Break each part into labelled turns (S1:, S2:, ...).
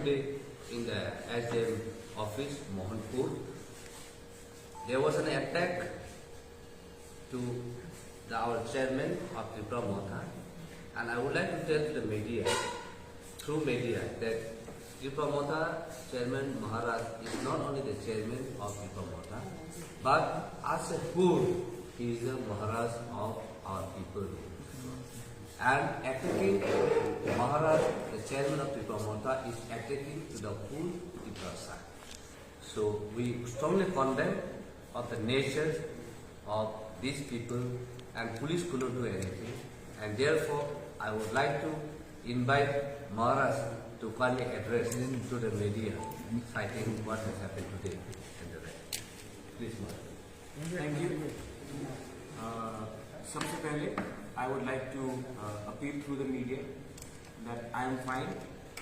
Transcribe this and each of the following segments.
S1: today in the SDM office, Mohanpur. There was an attack to our chairman of Tripura Motha, and I would like to tell to the media, through media, that Tripura Motha Chairman Maharaj is not only the chairman of Tripura Motha, but as a whole, he is the Maharaj of our people. And attacking Maharaj, the chairman of Tripura Motha, is attacking to the whole Tripura side. So we strongly condemn of the nature of these people, and police couldn't do anything. And therefore, I would like to invite Maharaj to kindly address to the media, citing what has happened today in the rest. Please, Maharaj.
S2: Thank you. सबसे पहले I would like to appeal through the media that I am fine,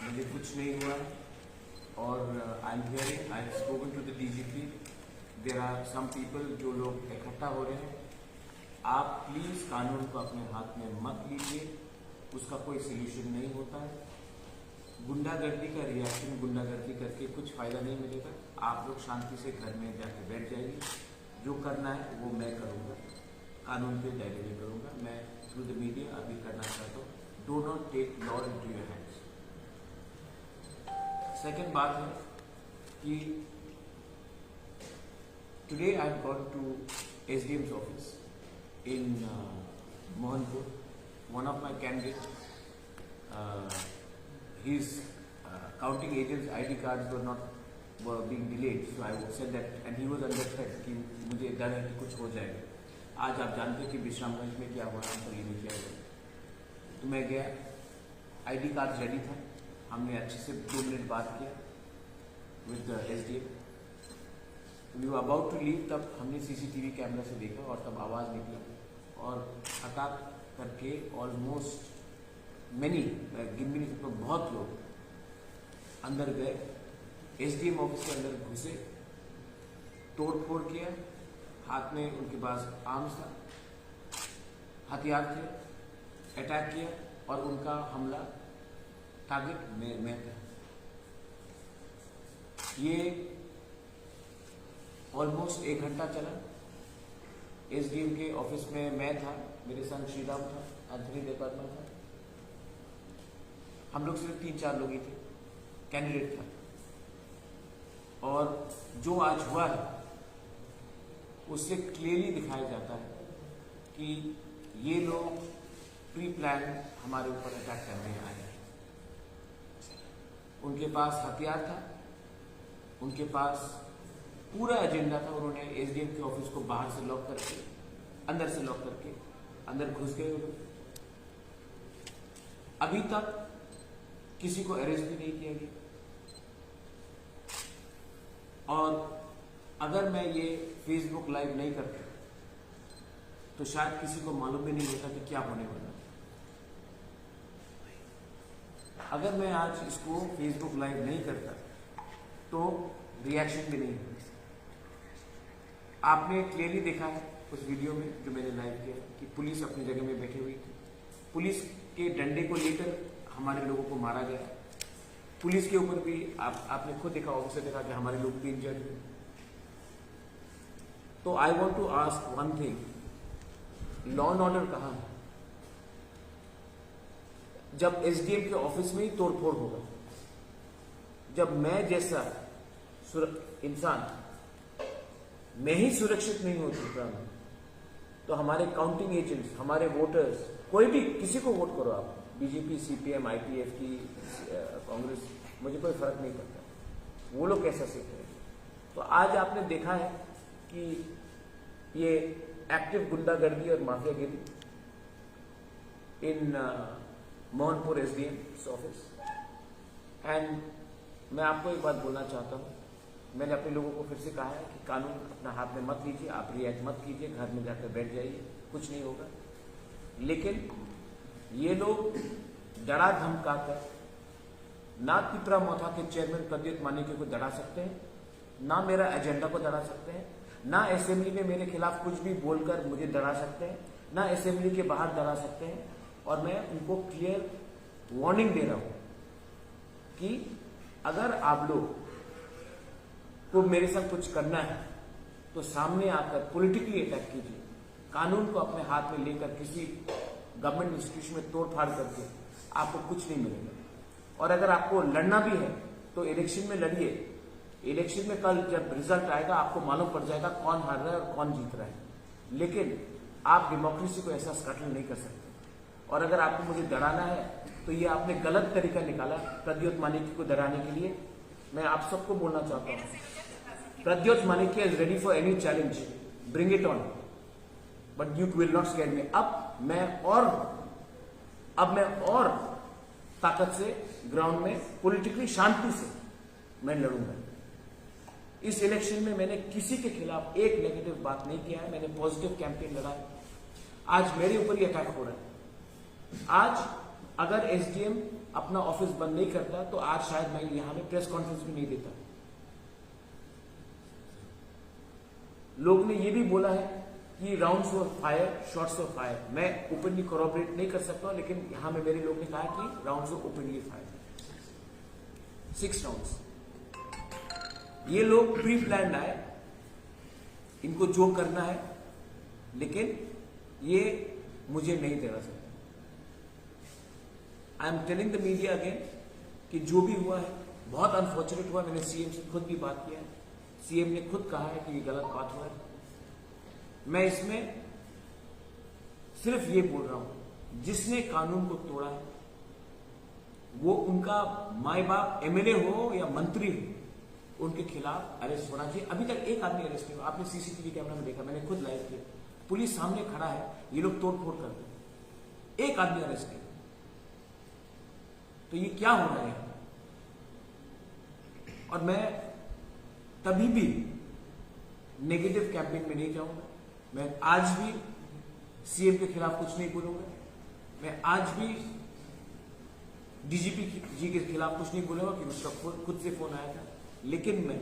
S2: मुझे कुछ नहीं हुआ और I am hearing, I have spoken to the DGP. There are some people जो लोग इकट्ठा हो रहे हैं, आप प्लीज कानून को अपने हाथ में मत लीजिए, उसका कोई सोल्यूशन नहीं होता है। गुंडागर्दी का रिएक्शन गुंडागर्दी करके कुछ फायदा नहीं मिलेगा। आप लोग शांति से घर में जाके बैठ जाइए, जो करना है वो मैं करूँगा, कानून के दायरे में करूँगा। मैं थ्रू द मीडिया अभी करना चाहता हूँ, do not take law into your hands. Second बात है कि today I have got to SDM's office in Mohanpur. One of my candidates, his counting agents' ID cards were being delayed. So I said that, and he was under threat कि मुझे डर है कि कुछ हो जाएगा। आज आप जानते हैं कि विश्रामगंज में क्या हुआ, तो ये नहीं किया हुआ। तो मैं गया, ID कार्ड रेडी था, हमने अच्छे से 2 मिनट बात किया with the SDM. We were about to leave, तब हमने CCTV कैमरा से देखा और तब आवाज़ निकली और हटाक करके ऑलमोस्ट मैनी, गिन भी नहीं सकता, बहुत लोग अंदर गए, SDM ऑफिस के अंदर घुसे, तोड़ फोड़ किया, हाथ में उनके पास आर्म्स था, हथियार थे, अटैक किया और उनका हमला टारगेट में था। ये ऑलमोस्ट 1 घंटा चला। SDM के ऑफिस में मैं था, मेरे संग श्रीराम था, एंथनी डिपार्टमेंट था, हम लोग सिर्फ 3-4 लोग ही थे, कैंडिडेट था। और जो आज हुआ है उससे क्लियरली दिखाया जाता है कि ये लोग प्री प्लान हमारे ऊपर अटैक करने आए हैं। उनके पास हथियार था, उनके पास पूरा एजेंडा था। उन्होंने SDM के ऑफिस को बाहर से लॉक करके, अंदर से लॉक करके अंदर घुस गए। अभी तक किसी को अरेस्ट भी नहीं किया गया। और अगर मैं ये फेसबुक लाइव नहीं करता तो शायद किसी को मालूम भी नहीं होता कि क्या होने वाला। अगर मैं आज इसको फेसबुक लाइव नहीं करता तो रिएक्शन भी नहीं होता। आपने क्लियरली देखा है उस वीडियो में जो मैंने लाइव किया कि पुलिस अपनी जगह में बैठी हुई थी, पुलिस के डंडे को लेकर हमारे लोगों को मारा गया। पुलिस के ऊपर भी आपने खुद देखा, ऑफिसर देखा कि हमारे लोग भी इंजर्ड हुए। तो I want to ask one thing, law and order कहाँ है? जब SDM के ऑफिस में ही तोड़फोड़ होगा, जब मैं जैसा इंसान मैं ही सुरक्षित नहीं हो चुका हूं, तो हमारे काउंटिंग एजेंट्स, हमारे वोटर्स, कोई भी किसी को वोट करो आप, BJP, CPM, IPF की, कांग्रेस, मुझे कोई फर्क नहीं पड़ता, वो लोग कैसा सीख रहे हैं। तो आज आपने देखा है कि ये एक्टिव गुंडागर्दी और माफियागिरी इन मोहनपुर SDM ऑफिस। एंड मैं आपको एक बात बोलना चाहता हूँ, मैंने अपने लोगों को फिर से कहा है कि कानून अपना हाथ में मत लीजिए, आप रिएक्ट मत कीजिए, घर में जाकर बैठ जाइए, कुछ नहीं होगा। लेकिन ये लोग डरा धमका कर ना त्रिपुरा मोथा के चेयरमैन प्रद्युत मानिक्य को डरा सकते हैं, ना मेरा एजेंडा को डरा सकते हैं, ना असेंबली में मेरे खिलाफ कुछ भी बोलकर मुझे डरा सकते हैं, ना असेंबली के बाहर डरा सकते हैं। और मैं उनको क्लियर वार्निंग दे रहा हूं कि अगर आप लोग को मेरे साथ कुछ करना है तो सामने आकर पॉलिटिकली अटैक कीजिए, कानून को अपने हाथ में लेकर किसी गवर्नमेंट इंस्टीट्यूशन में तोड़फाड़ करके आपको कुछ नहीं मिलेगा। और अगर आपको लड़ना भी है तो इलेक्शन में लड़िए। इलेक्शन में कल जब रिजल्ट आएगा आपको मालूम पड़ जाएगा कौन हार रहा है और कौन जीत रहा है। लेकिन आप डेमोक्रेसी को ऐसा स्कैटल नहीं कर सकते। और अगर आपको मुझे डराना है तो ये आपने गलत तरीका निकाला प्रद्योत मानिक्य को डराने के लिए। मैं आप सबको बोलना चाहता हूं, Pradyot Manikya is ready for any challenge, bring it on, but you will not scare me. अब मैं और ताकत से ग्राउंड में पॉलिटिकली शांति से मैं लड़ूंगा। इस इलेक्शन में मैंने किसी के खिलाफ एक नेगेटिव बात नहीं किया है, मैंने पॉजिटिव कैंपेन लड़ा है। आज मेरे ऊपर ही अटैक हो रहा है। आज अगर एसडीएम अपना ऑफिस बंद नहीं करता तो आज शायद मैं यहां में प्रेस कॉन्फ्रेंस भी नहीं देता। लोग ने यह भी बोला है कि rounds of fire, shots of fire. मैं ओपनली कोरोबरेट नहीं कर सकता, लेकिन यहां में मेरे लोग ने कहा कि rounds of openly fire, 6 rounds. ये लोग प्री प्लान आए, इनको जो करना है, लेकिन ये मुझे नहीं डरा सकते। I am telling the media again कि जो भी हुआ है बहुत अनफॉर्चुनेट हुआ। मैंने सीएम से खुद भी बात किया है, सीएम ने खुद कहा है कि ये गलत बात हुआ है। मैं इसमें सिर्फ ये बोल रहा हूं, जिसने कानून को तोड़ा है वो उनका माई बाप एमएलए हो या मंत्री हो, उनके खिलाफ अरेस्ट होना चाहिए। अभी तक एक आदमी अरेस्ट नहीं हुआ। आपने सीसीटीवी कैमरा में देखा, मैंने खुद लाइव किया, पुलिस सामने खड़ा है, ये लोग तोड़फोड़ करते, एक आदमी अरेस्ट नहीं। तो ये क्या हो रहा है? और मैं तभी भी नेगेटिव कैंपेन में नहीं जाऊंगा। मैं आज भी सीएम के खिलाफ कुछ नहीं बोलूंगा। मैं आज भी डीजीपी जी के खिलाफ कुछ नहीं बोलूंगा कि उसका खुद से फोन आया था। लेकिन मैं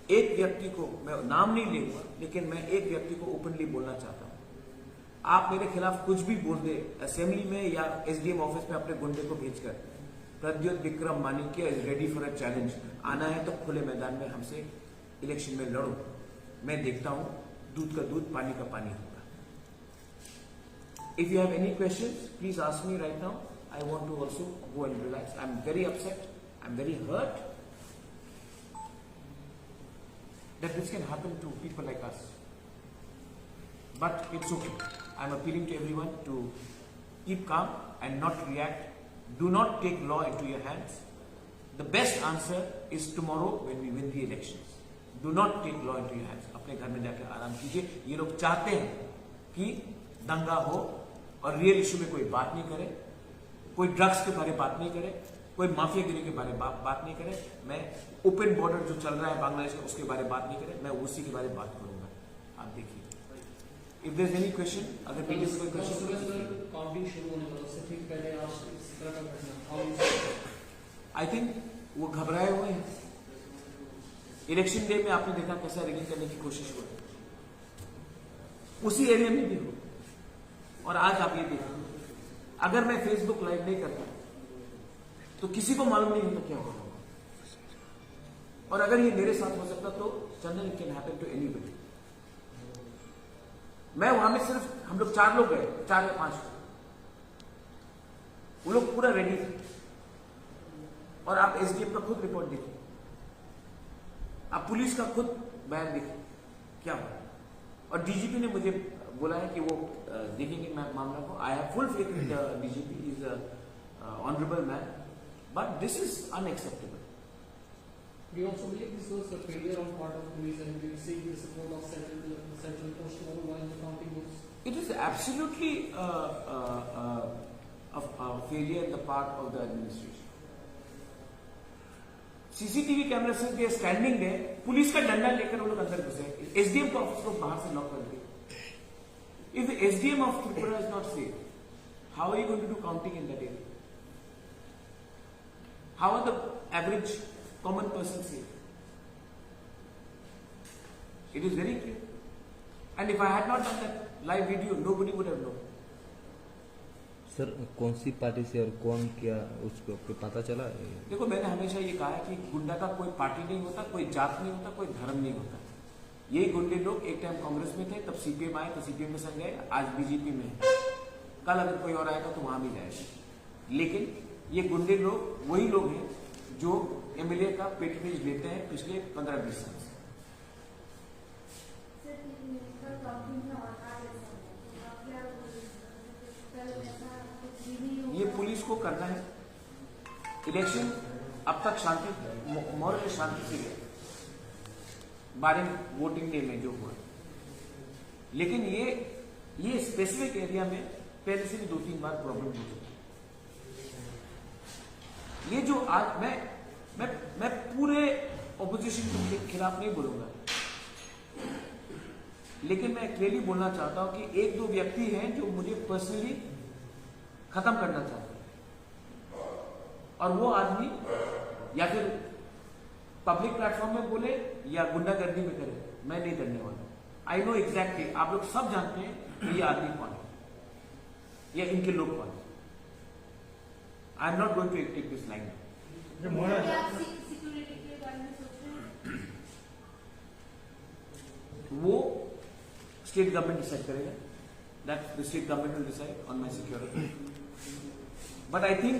S2: एक व्यक्ति को, मैं नाम नहीं लूंगा, लेकिन मैं एक व्यक्ति को ओपनली बोलना चाहता हूं। आप मेरे खिलाफ कुछ भी बोल दे असेंबली में या एसडीएम ऑफिस में अपने गुंडे को भेजकर, Pradyot Vikram Manikya is ready for a challenge. आना है तो खुले मैदान में हमसे इलेक्शन में लड़ो। मैं देखता हूं दूध का दूध, पानी का पानी होगा। If you have any questions please ask me right now. I want to also go and relax. I am very upset, I am very hurt that this can happen to people like us. But it's okay. I'm appealing to everyone to keep calm and not react. Do not take law into your hands. The best answer is tomorrow when we win the elections. Do not take law into your hands. अपने घर में जाकर आराम कीजिए। ये लोग चाहते हैं कि दंगा हो और रियल इशू में कोई बात नहीं करे, कोई ड्रग्स के बारे में बात नहीं करे, कोई माफियागिरी के बारे में बात नहीं करे। मैं ओपन बॉर्डर जो चल रहा है बांग्लादेश का उसके बारे में बात नहीं करे, मैं उसी के बारे में बात करूंगा। आप देखिए, if there is any question, अगर मीडिया से कोई क्वेश्चन,
S3: काउंटिंग शुरू होने वाला उससे ठीक पहले आप इस तरह का घटना,
S2: आई थिंक वो घबराए हुए हैं। इलेक्शन डे में आपने देखा कैसा रिगिंग करने की कोशिश हुई, उसी एरिया में भी हो। और आज आप ये देखिए, अगर मैं फेसबुक लाइव नहीं करता तो किसी को मालूम नहीं होता क्या हो रहा। और अगर ये मेरे साथ हो सकता तो Chandan, it can happen to anybody. मैं वहां में सिर्फ हम लोग 4 लोग गए, 4 या 5, वो लोग पूरा रेडी थे। और आप एसडीएम का खुद रिपोर्ट देखिए, आप पुलिस का खुद बयान देखिए क्या हुआ। और डीजीपी ने मुझे बोला है कि वो देखेंगे मामला को। I have full faith in the DGP, is honourable man, but this is unacceptable.
S3: Do you also believe this was a failure on part of police and we seek the support of central force tomorrow while the counting goes?
S2: It is absolutely a failure on the part of the administration. CCTV camera से दे standing है, police का डंडा लेकर वो लोग अंदर घुसे, SDM का ऑफिस को बाहर से लॉक कर दिया। If the SDM of Tripura is not safe, how are you going to do counting in that area? How are the average common person safe? It is very clear. And if I had not done that live video, nobody would have known.
S4: Sir कौन सी party से और कौन क्या उसको पता चला?
S2: देखो, मैंने हमेशा ये कहा है कि गुंडा का कोई पार्टी नहीं होता, कोई जात नहीं होता, कोई धर्म नहीं होता। ये गुंडे लोग एक टाइम कांग्रेस में थे, तब सीपीएम आए तो सीपीएम में संग गए, आज बीजेपी में है। कल अगर कोई और आएगा तो वहां भी जाएगा। लेकिन ये गुंडे लोग वही लोग हैं जो एमएलए का पेटरेज लेते हैं पिछले 15-20 साल से। ये पुलिस को करना है। इलेक्शन अब तक शांति मॉरल शांति से गया, बारे वोटिंग डे में जो हुआ, लेकिन ये स्पेसिफिक एरिया में पहले से भी 2-3 बार प्रॉब्लम हो चुकी है। ये जो आज मैं पूरे ऑपोजिशन के खिलाफ नहीं बोलूंगा, लेकिन मैं क्लियरली बोलना चाहता हूं कि 1-2 व्यक्ति हैं जो मुझे पर्सनली खत्म करना चाहते हैं, और वो आदमी या फिर पब्लिक प्लेटफॉर्म में बोले या गुंडागर्दी में करे, मैं नहीं करने वाला। आई नो एग्जैक्टली, आप लोग सब जानते हैं कि ये आदमी कौन है या इनके लोग कौन है। I am not going to take this line. वो स्टेट गवर्नमेंट डिसाइड करेगा, that the state government will decide on my security. But I think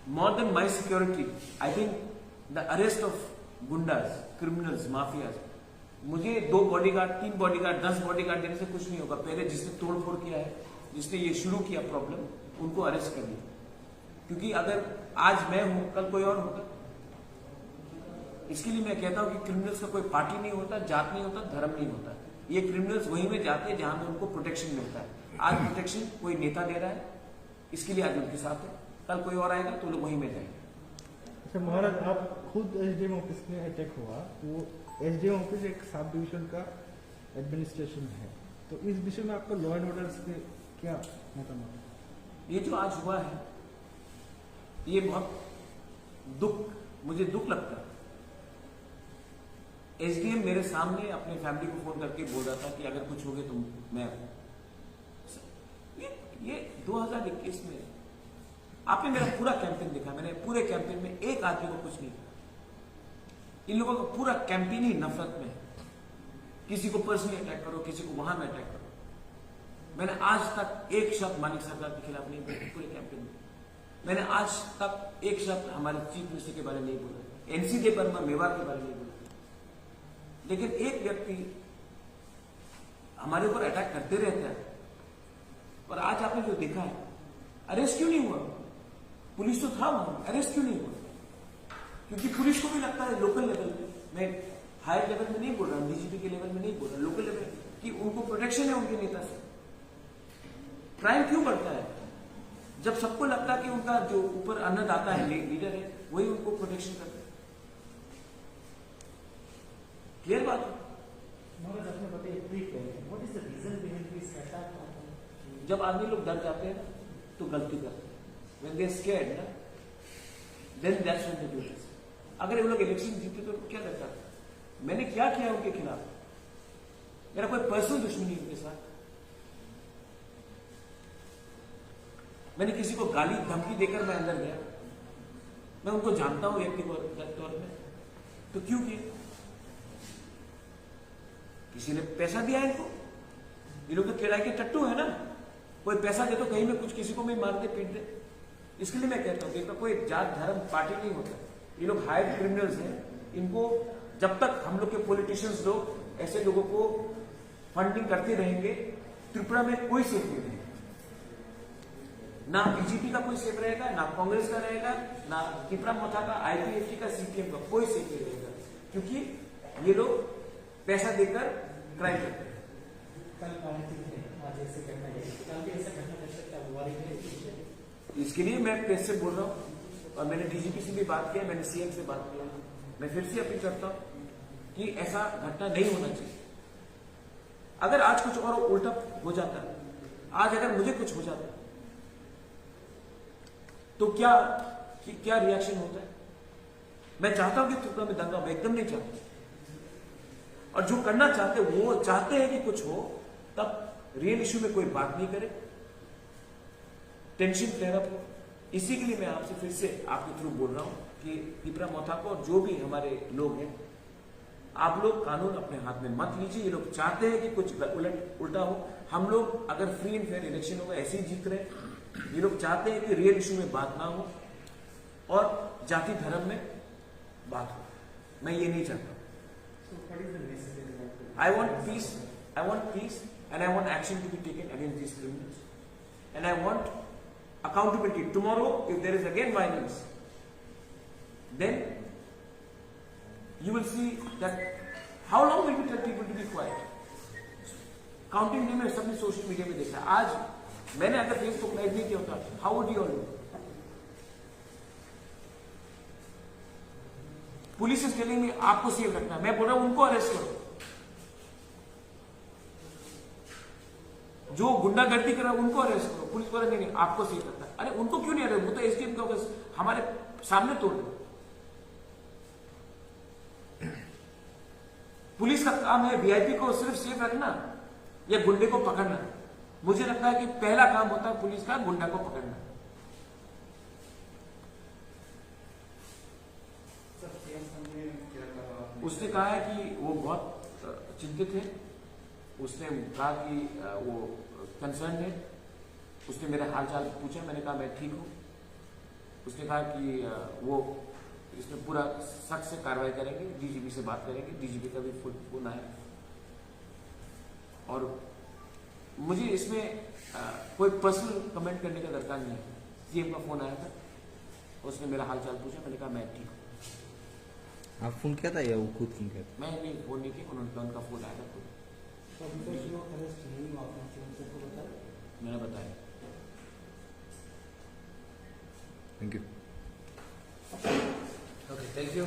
S2: more than my security, I think the arrest of goondas, criminals, mafias, मुझे 2 bodyguard, 3 bodyguard, 10 bodyguard देने से कुछ नहीं होगा। पहले जिसने तोड़फोड़ किया है, जिसने ये शुरू किया प्रॉब्लम, उनको अरेस्ट कर लिया। क्योंकि अगर आज मैं हूं, कल कोई और होगा। इसके लिए मैं कहता हूं कि क्रिमिनल्स का कोई पार्टी नहीं होता, जात नहीं होता, धर्म नहीं होता। ये क्रिमिनल्स वहीं में जाते हैं जहां में उनको प्रोटेक्शन मिलता है। आज प्रोटेक्शन कोई नेता दे रहा है, इसके लिए आज उनके साथ है। कल कोई और आएगा तो लोग वहीं में जाएंगे।
S5: अच्छा महाराज, आप खुद एसडीएम ऑफिस में अटैक हुआ, वो एसडीएम ऑफिस एक सब डिवीजन का एडमिनिस्ट्रेशन है, तो इस विषय में आपका लॉ एंड ऑर्डर से क्या मतामत है?
S2: ये जो आज हुआ है, ये बहुत मुझे दुख लगता है। एसडीएम मेरे सामने अपने फैमिली को फोन करके बोल रहा था कि अगर कुछ हो गया तो मैं, ये 2021 में आपने मेरा पूरा कैंपेन देखा। मैंने पूरे कैंपेन में एक आदमी को कुछ नहीं कहा। इन लोगों का पूरा कैंपेन ही नफरत में है। किसी को पर्सनली अटैक करो, किसी को वहां में अटैक करो। मैंने आज तक एक शब्द मानिक सरकार के खिलाफ नहीं बोला पूरे कैंपेन में। मैंने आज तक एक शब्द हमारे चीफ मिनिस्टर के बारे में नहीं बोला, एनसी डे पर मैं मेवाड़ के बारे में नहीं बोला। लेकिन एक व्यक्ति हमारे ऊपर अटैक करते रहता है, और आज आपने जो देखा है, अरेस्ट क्यों नहीं हुआ? पुलिस तो था वहां, अरेस्ट क्यों नहीं हुआ? क्योंकि पुलिस को भी लगता है लोकल लेवल पे, मैं हायर लेवल में नहीं बोल रहा हूं, डीजीपी के लेवल में नहीं बोल रहा, लोकल लेवल कि उनको प्रोटेक्शन है उनके नेता से। क्राइम क्यों बढ़ता है? जब सबको लगता है कि उनका जो ऊपर अन्नदाता है, लीडर है, वही उनको प्रोटेक्शन करता है। क्लियर बात है? जब आदमी लोग डर जाते हैं तो गलती करते हैं। When they are scared, ना, then that's when they do this. अगर ये लोग इलेक्शन जीते तो क्या करता? मैंने क्या किया उनके खिलाफ? मेरा कोई पर्सनल दुश्मनी उनके साथ। मैंने किसी को गाली धमकी देकर मैं अंदर गया, मैं उनको जानता हूं व्यक्तिगत तौर में, तो क्यों किया? किसी ने पैसा दिया इनको? ये लोग तो किराए के टट्टू है ना, कोई पैसा दे तो कहीं में कुछ किसी को भी मार दे, पीट दे। इसके लिए मैं कहता हूं कि कोई जात धर्म पार्टी नहीं होता। ये लोग हायर क्रिमिनल्स हैं। इनको जब तक हम लोग के पॉलिटिशियंस लोग ऐसे लोगों को फंडिंग करते रहेंगे, त्रिपुरा में कोई सेफ नहीं रहेगा। ना बीजेपी का कोई सेफ रहेगा, ना कांग्रेस का रहेगा, ना त्रिपुरा मोथा का, आईपीएफटी का, सीपीएम का, कोई सेफ नहीं रहेगा। क्योंकि ये लोग पैसा देकर क्राइम करते हैं। इसके लिए मैं प्रेस से बोल रहा हूं, और मैंने डीजीपी से भी बात किया, मैंने सीएम से बात किया। मैं फिर से अपील करता हूं कि ऐसा घटना नहीं होना चाहिए। अगर आज कुछ और उल्टा हो जाता, आज अगर मुझे कुछ हो जाता तो क्या रिएक्शन होता है? मैं चाहता हूं कि त्रिपुरा में दंगा हो, मैं एकदम नहीं चाहता। और जो करना चाहते वो चाहते हैं कि कुछ हो, तब रियल इश्यू में कोई बात नहीं करे, टेंशन फ्लेयर अप हो। इसी के लिए मैं आपसे फिर से आपके थ्रू बोल रहा हूं कि पिपरा मोथा को और जो भी हमारे लोग हैं, आप लोग कानून अपने हाथ में मत लीजिए। ये लोग चाहते हैं कि कुछ उल्टा हो। हम लोग अगर फ्री एंड फेयर इलेक्शन होगा ऐसे ही जीत रहे। ये लोग चाहते हैं कि रियल इशू में बात ना हो और जाति धर्म में बात हो। मैं ये नहीं चाहता। I want peace and I want action to be taken against these criminals. And I want accountability. Tomorrow, if there is again violence, then you will see that how long will we tell people to be quiet? Counting day में सबने social media में देखा। आज मैंने अगर Facebook live नहीं किया होता, how would you all know? Police is telling me आपको सेफ रखना है। मैं बोल रहा हूं उनको अरेस्ट करो। जो गुंडागर्दी कर रहा है उनको अरेस्ट करो। पुलिस बोला नहीं आपको सेफ रखना है। अरे उनको क्यों नहीं अरेस्ट? वो तो एसडीएम का बस हमारे सामने तोड़ दो। पुलिस का काम है वीआईपी को सिर्फ सेफ रखना या गुंडे को पकड़ना। मुझे लगता है कि पहला काम होता है पुलिस का गुंडा को पकड़ना। उसने कहा है कि वो बहुत चिंतित है। उसने कहा कि वो कंसर्न है। उसने मेरा हालचाल पूछा, मैंने कहा मैं ठीक हूं। उसने कहा कि वो इसमें पूरा सख्त से कार्रवाई करेंगे, डीजीपी से बात करेंगे। डीजीपी का भी फोन आया और मुझे इसमें कोई पर्सनल कमेंट करने का दरकार नहीं है। सीएम का फोन आया था, उसने मेरा हालचाल पूछा, मैंने कहा मैं ठीक हूँ।
S4: आप फोन किया था या वो खुद फोन किया था?
S2: मैं नहीं फोन नहीं किया, उन्होंने उनका फोन आया था खुद। मैंने बताया।
S4: Thank you.
S1: Okay, thank you.